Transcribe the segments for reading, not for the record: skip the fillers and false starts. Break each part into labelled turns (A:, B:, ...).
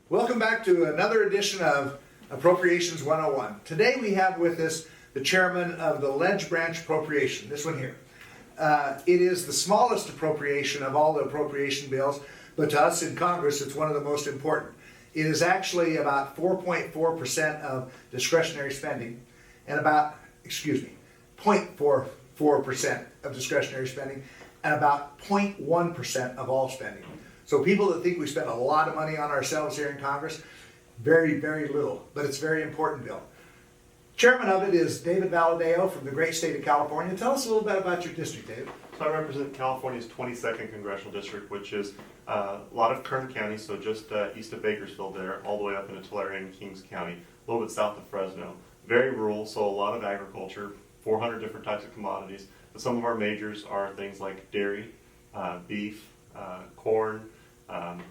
A: Welcome back to another edition of Appropriations 101. Today we have with us the chairman of the Ledge Branch Appropriation, this one here. It is the smallest appropriation of all the appropriation bills, but to us in Congress it's one of the most important. It is actually about 4.4% of discretionary spending and about, 0.44% of discretionary spending and about 0.1% of all spending. So people that think we spend a lot of money on ourselves here in Congress, very, very little, but it's a very important bill. Chairman of it is David Valadao from the great state of California. Tell us a little bit about your district, David.
B: So I represent California's 22nd Congressional District, which is a lot of Kern County, so just east of Bakersfield there, all the way up into Tulare and Kings County, a little bit south of Fresno. Very rural, so a lot of agriculture, 400 different types of commodities. But some of our majors are things like dairy, beef, corn,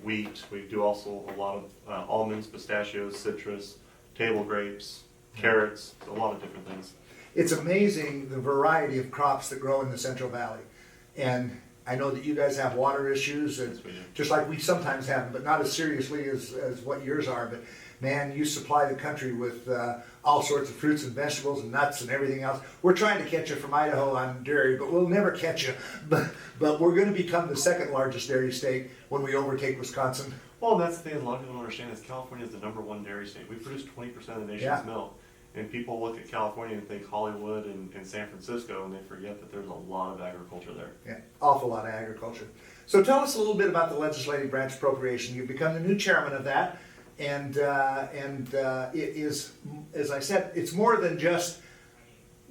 B: wheat. We do also a lot of almonds, pistachios, citrus, table grapes, carrots, a lot of different things.
A: It's amazing the variety of crops that grow in the Central Valley. And I know that you guys have water issues, and just like we sometimes have, but not as seriously as what yours are. But man, you supply the country with all sorts of fruits and vegetables and nuts and everything else. We're trying to catch you from Idaho on dairy, but we'll never catch you. But we're going to become the second largest dairy state when we overtake Wisconsin.
B: Well, that's the thing a lot of people don't understand is California is the #1 dairy state. We produce 20% of the nation's milk. And people look at California and think Hollywood and San Francisco, and they forget that there's a lot of agriculture there.
A: Yeah, awful lot of agriculture. So tell us a little bit about the Legislative Branch Appropriation. You've become the new chairman of that, and it is, as I said, it's more than just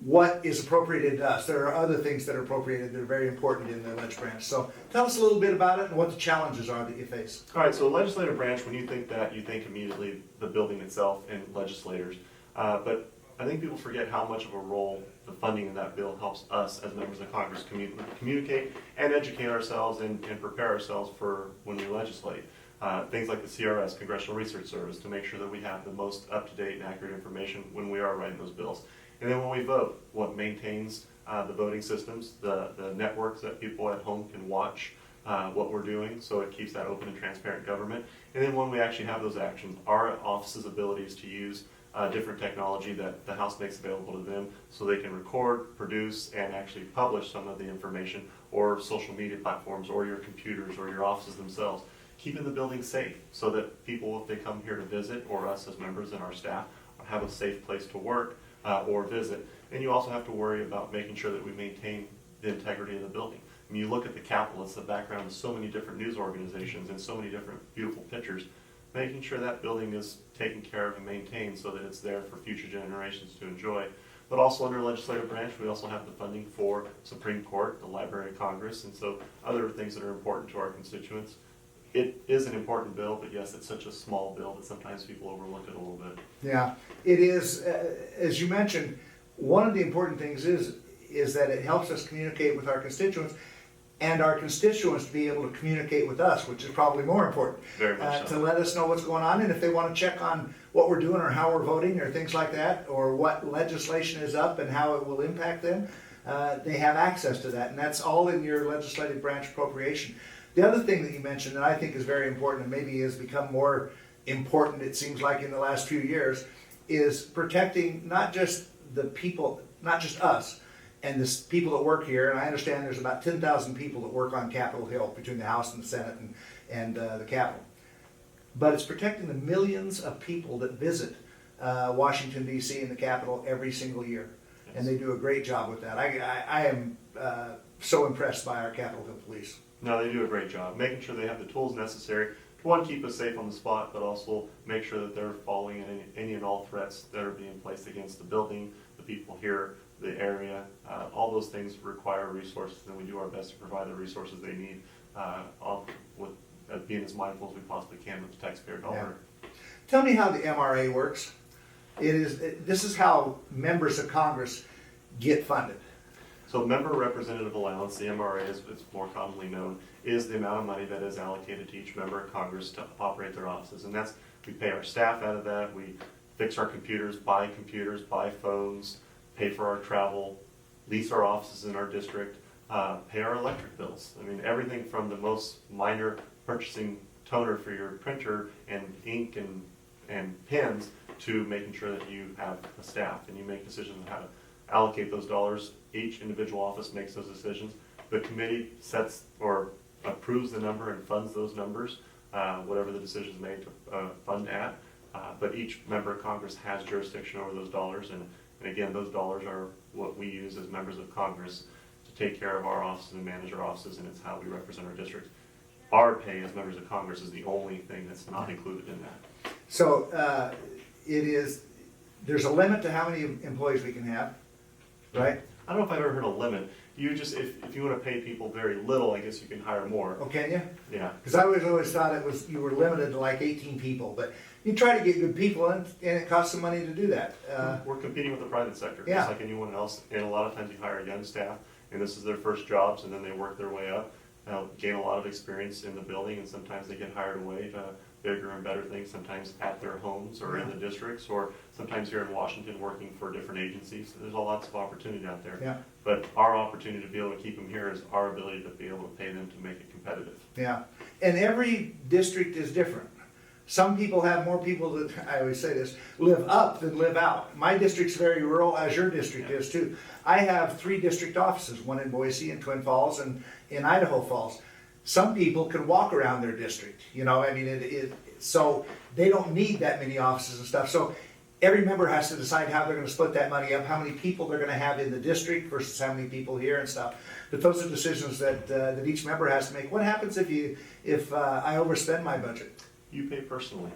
A: what is appropriated to us. There are other things that are appropriated that are very important in the Ledge Branch. So tell us a little bit about it and what the challenges are that you face.
B: All right, so legislative branch, when you think that, you think immediately the building itself and legislators. But I think people forget how much of a role the funding in that bill helps us as members of Congress communicate and educate ourselves and prepare ourselves for when we legislate. Things like the CRS, Congressional Research Service, to make sure that we have the most up-to-date and accurate information when we are writing those bills. And then when we vote, what maintains the voting systems, the networks that people at home can watch what we're doing, so it keeps that open and transparent government. And then when we actually have those actions, our office's abilities to use different technology that the House makes available to them so they can record, produce, and actually publish some of the information, or social media platforms, or your computers, or your offices themselves. Keeping the building safe so that people, if they come here to visit, or us as members and our staff, have a safe place to work or visit. And you also have to worry about making sure that we maintain the integrity of the building. When you look at the Capitol, it's the background of so many different news organizations and so many different beautiful pictures. Making sure that building is taken care of and maintained so that it's there for future generations to enjoy. But also under legislative branch, we also have the funding for Supreme Court, the Library of Congress, and so other things that are important to our constituents. It is an important bill, but yes, it's such a small bill that sometimes people overlook it a little bit.
A: Yeah, it is, as you mentioned, one of the important things is that it helps us communicate with our constituents, and our constituents to be able to communicate with us, which is probably more important.
B: Very much so.
A: To let us know what's going on, and if they want to check on what we're doing or how we're voting or things like that, or what legislation is up and how it will impact them, they have access to that, and that's all in your legislative branch appropriation. The other thing that you mentioned that I think is very important, and maybe has become more important, it seems like, in the last few years, is protecting not just the people, not just us, and the people that work here. And I understand there's about 10,000 people that work on Capitol Hill between the House and the Senate and the Capitol. But it's protecting the millions of people that visit Washington, D.C. and the Capitol every single year. Yes. And they do a great job with that. I am so impressed by our Capitol Hill police.
B: No, they do a great job, making sure they have the tools necessary to, one, keep us safe on the spot, but also make sure that they're following any and all threats that are being placed against the building, the people here, the area. All those things require resources, and we do our best to provide the resources they need, with being as mindful as we possibly can with the taxpayer dollar.
A: Yeah. Tell me how the MRA works. This is how members of Congress get funded.
B: So member representative allowance, the MRA as it's more commonly known, is the amount of money that is allocated to each member of Congress to operate their offices. And that's, we pay our staff out of that, we fix our computers, buy phones, pay for our travel, lease our offices in our district, pay our electric bills. I mean, everything from the most minor purchasing toner for your printer and ink and pens to making sure that you have a staff and you make decisions on how to allocate those dollars. Each individual office makes those decisions. The committee sets or approves the number and funds those numbers, whatever the decision is made to fund at. But each member of Congress has jurisdiction over those dollars, and again, those dollars are what we use as members of Congress to take care of our offices and manage our offices, and it's how we represent our districts. Our pay as members of Congress is the only thing that's not included in that.
A: So there's a limit to how many employees we can have, right?
B: I don't know if I've ever heard a limit. You just, if you want to pay people very little, I guess you can hire more.
A: Oh, can you?
B: Yeah.
A: Because I always thought you were limited to like 18 people, but you try to get good people, and it costs some money to do that.
B: We're competing with the private sector,
A: Yeah.
B: just like anyone else, and a lot of times you hire young staff, and this is their first jobs, and then they work their way up, gain a lot of experience in the building, and sometimes they get hired away to bigger and better things, sometimes at their homes or in the districts, or sometimes here in Washington working for different agencies. So there's lots of opportunity out there.
A: Yeah.
B: But our opportunity to be able to keep them here is our ability to be able to pay them to make it competitive.
A: Yeah, and every district is different. Some people have more people that, I always say this, live up than live out. My district's very rural, as your district is too. I have 3 district offices, one in Boise and Twin Falls and in Idaho Falls. Some people can walk around their district, so they don't need that many offices and stuff. So every member has to decide how they're gonna split that money up, how many people they're gonna have in the district versus how many people here and stuff. But those are decisions that each member has to make. What happens if I overspend my budget?
B: You pay personally.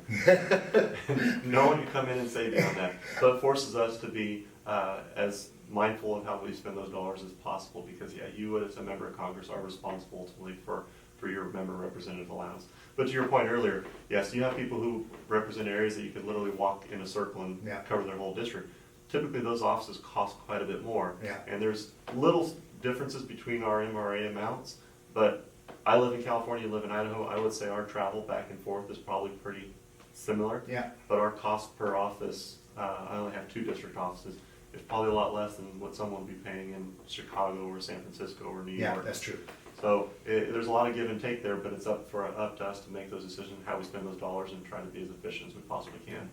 B: No one can come in and save you on that. So it forces us to be as mindful of how we spend those dollars as possible, because you as a member of Congress are responsible ultimately for your member representative allowance. But to your point earlier, yes, you have people who represent areas that you could literally walk in a circle and cover their whole district. Typically those offices cost quite a bit more.
A: Yeah.
B: And there's little differences between our MRA amounts, but I live in California, you live in Idaho. I would say our travel back and forth is probably pretty similar.
A: Yeah.
B: But our cost per office, I only have 2 district offices. It's probably a lot less than what someone would be paying in Chicago or San Francisco or New York.
A: Yeah, that's true.
B: So there's a lot of give and take there, but it's up to us to make those decisions, how we spend those dollars, and try to be as efficient as we possibly can.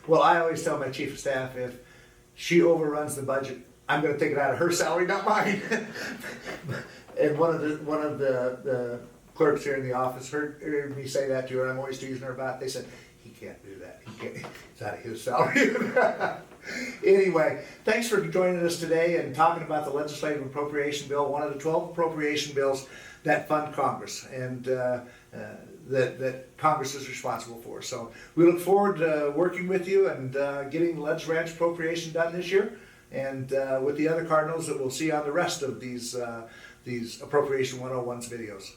A: Well, I always tell my chief of staff, if she overruns the budget, I'm gonna take it out of her salary, not mine. And one of the clerks here in the office heard me say that to her, and I'm always teasing her about it. They said, he can't do that. It's out of his salary. Anyway, thanks for joining us today and talking about the Legislative Appropriation Bill, one of the 12 appropriation bills that fund Congress and that Congress is responsible for. So we look forward to working with you and getting the Legislative Branch Appropriation done this year, and with the other Cardinals that we'll see on the rest of these Appropriation 101's videos.